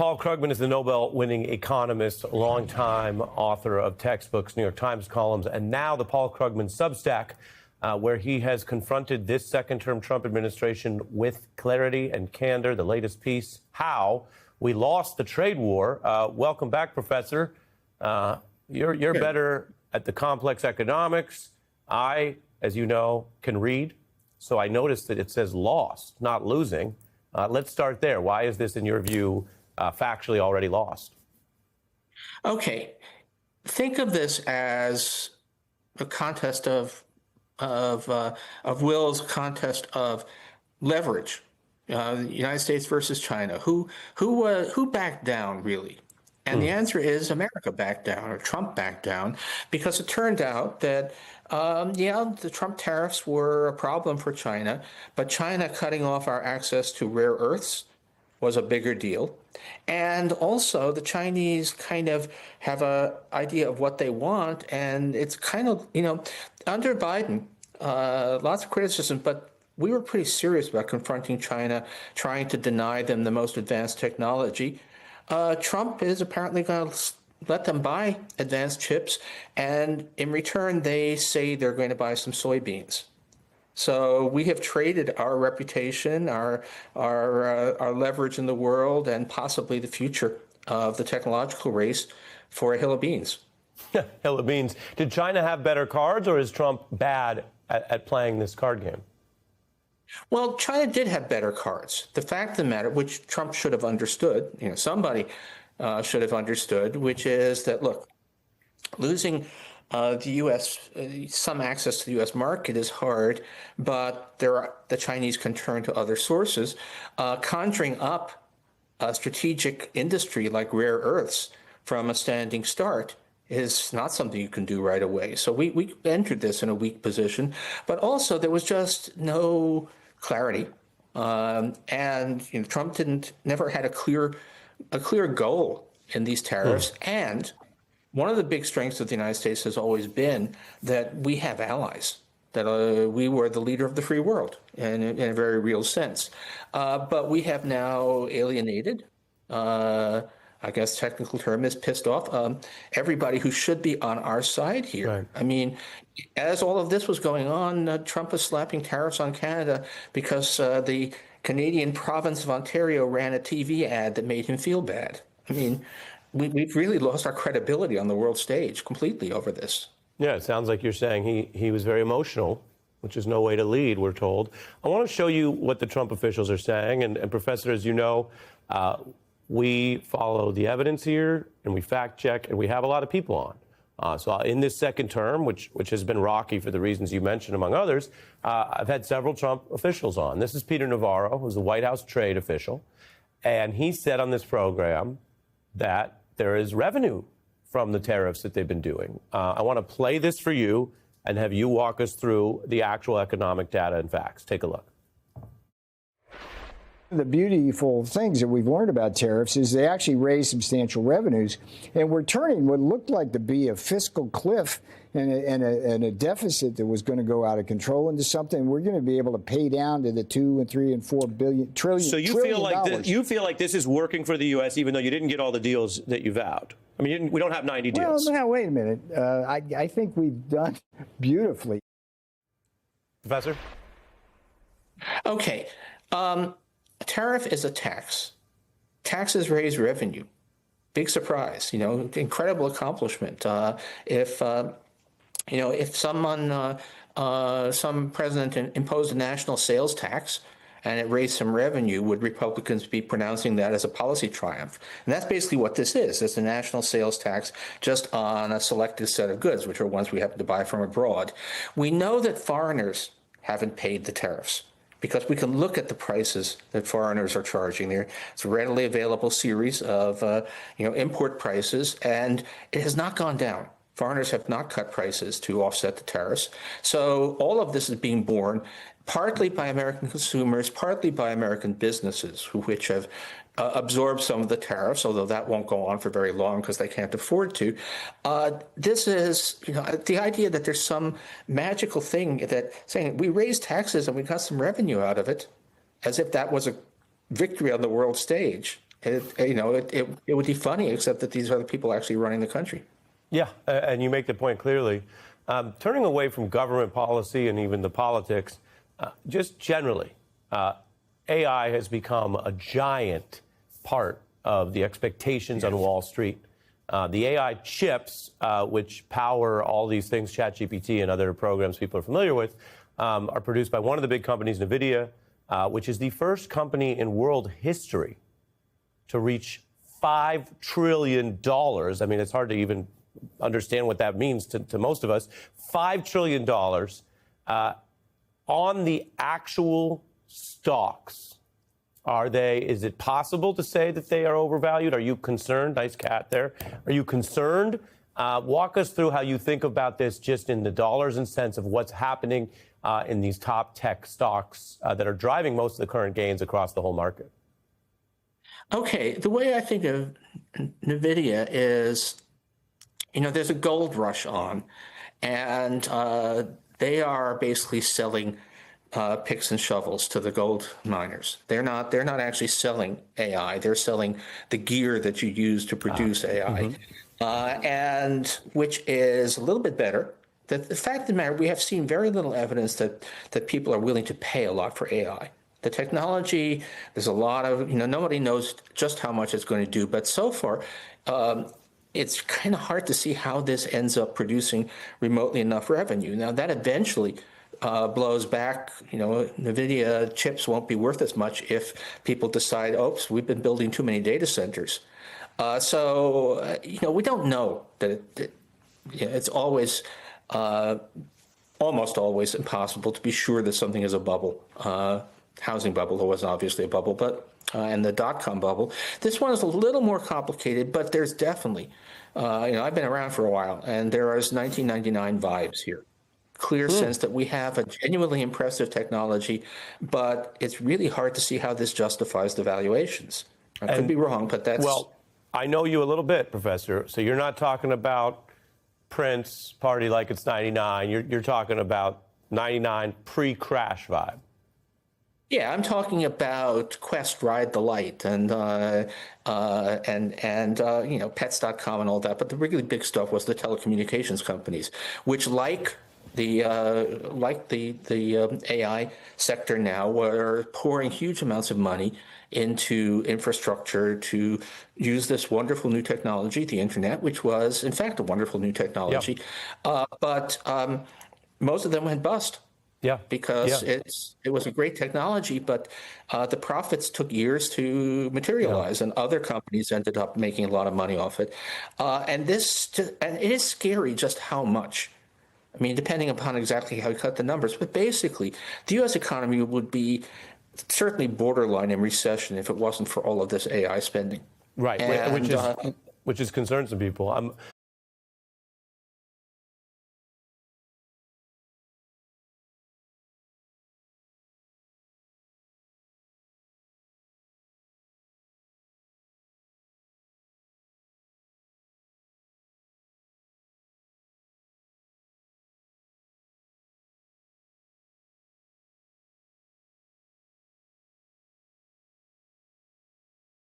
Paul Krugman is the Nobel-winning economist, longtime author of textbooks, New York Times columns, and now the Paul Krugman Substack, where he has confronted this second-term Trump administration with clarity and candor. The latest piece, How We Lost the Trade War. Welcome back, Professor. You're better at the complex economics. I, as you know, can read, so I noticed that it says lost, not losing. Let's start there. Why is this, in your view, factually already lost? Okay, think of this as a contest of wills, contest of leverage. United States versus China. Who backed down really? And the answer is America backed down, or Trump backed down, because it turned out that the Trump tariffs were a problem for China, but China cutting off our access to rare earths was a bigger deal. And also the Chinese kind of have an idea of what they want. And it's kind of, under Biden, lots of criticism, but we were pretty serious about confronting China, trying to deny them the most advanced technology. Trump is apparently going to let them buy advanced chips. And in return, they say they're going to buy some soybeans. So we have traded our reputation, our leverage in the world, and possibly the future of the technological race for a hill of beans. Hill of beans. Did China have better cards, or is Trump bad at playing this card game? Well, China did have better cards. The fact of the matter, which Trump should have understood, somebody should have understood, which is that, look, losing the U.S., some access to the U.S. market is hard, but the Chinese can turn to other sources. Conjuring up a strategic industry like rare earths from a standing start is not something you can do right away. So we entered this in a weak position, but also there was just no clarity. And Trump never had a clear goal in these tariffs. And one of the big strengths of the United States has always been that we have allies, that we were the leader of the free world in a very real sense. But we have now alienated, I guess technical term is pissed off, everybody who should be on our side here. Right. I mean, as all of this was going on, Trump was slapping tariffs on Canada because the Canadian province of Ontario ran a TV ad that made him feel bad. I mean, we've really lost our credibility on the world stage completely over this. Yeah, it sounds like you're saying he was very emotional, which is no way to lead, we're told. I want to show you what the Trump officials are saying. And Professor, as you know, we follow the evidence here, and we fact check, and we have a lot of people on. So in this second term, which has been rocky for the reasons you mentioned, among others, I've had several Trump officials on. This is Peter Navarro, who's a White House trade official. And he said on this program that there is revenue from the tariffs that they've been doing. I want to play this for you and have you walk us through the actual economic data and facts. Take a look. The beautiful things that we've learned about tariffs is they actually raise substantial revenues, and we're turning what looked like to be a fiscal cliff and a deficit that was going to go out of control into something we're going to be able to pay down to the 2 and 3 and 4 billion trillion. So you feel like this is working for the U.S. even though you didn't get all the deals that you vowed. I mean, we don't have 90 deals. Well, now wait a minute. I think we've done beautifully. Professor? Okay. A tariff is a tax. Taxes raise revenue. Big surprise, incredible accomplishment. If someone, some president imposed a national sales tax and it raised some revenue, would Republicans be pronouncing that as a policy triumph? And that's basically what this is. It's a national sales tax just on a selected set of goods, which are ones we happen to buy from abroad. We know that foreigners haven't paid the tariffs, because we can look at the prices that foreigners are charging there. It's a readily available series of import prices, and it has not gone down. Foreigners have not cut prices to offset the tariffs. So all of this is being borne partly by American consumers, partly by American businesses, which have absorbed some of the tariffs, although that won't go on for very long because they can't afford to. This is, the idea that there's some magical thing that saying we raised taxes and we got some revenue out of it, as if that was a victory on the world stage. it would be funny, except that these are the people actually running the country. Yeah, and you make the point clearly. Turning away from government policy and even the politics, just generally, AI has become a giant part of the expectations on Wall Street. The AI chips, which power all these things, ChatGPT and other programs people are familiar with, are produced by one of the big companies, NVIDIA, which is the first company in world history to reach $5 trillion. I mean, it's hard to even understand what that means to most of us. $5 trillion on the actual stocks. Is it possible to say that they are overvalued? Are you concerned? Nice cat there. Are you concerned? Walk us through how you think about this just in the dollars and cents of what's happening in these top tech stocks that are driving most of the current gains across the whole market. Okay, the way I think of NVIDIA is, there's a gold rush on, and they are basically selling picks and shovels to the gold miners. They're not actually selling AI. They're selling the gear that you use to produce AI, and which is a little bit better. The fact of the matter, we have seen very little evidence that people are willing to pay a lot for AI. The technology, there's a lot of, nobody knows just how much it's going to do. But so far, it's kind of hard to see how this ends up producing remotely enough revenue. Now, that eventually blows back. NVIDIA chips won't be worth as much if people decide, oops, we've been building too many data centers. So we don't know that it's always, almost always impossible to be sure that something is a bubble. Housing bubble, there was obviously a bubble, but and the dot-com bubble. This one is a little more complicated, but there's definitely, I've been around for a while, and there is 1999 vibes here. Clear sense that we have a genuinely impressive technology, but it's really hard to see how this justifies the valuations. I could be wrong, but that's... Well, I know you a little bit, Professor, so you're not talking about Prince, Party Like It's 99. You're talking about 99 pre-crash vibe. Yeah, I'm talking about Quest, Ride the Light, and Pets.com and all that. But the really big stuff was the telecommunications companies, which, like the AI sector now, were pouring huge amounts of money into infrastructure to use this wonderful new technology, the internet, which was in fact a wonderful new technology. Yep. But most of them went bust. Yeah, because it was a great technology, but the profits took years to materialize, and other companies ended up making a lot of money off it. And it is scary just how much. I mean, depending upon exactly how you cut the numbers, but basically, the U.S. economy would be certainly borderline in recession if it wasn't for all of this AI spending. Right, and, which is concerns some people.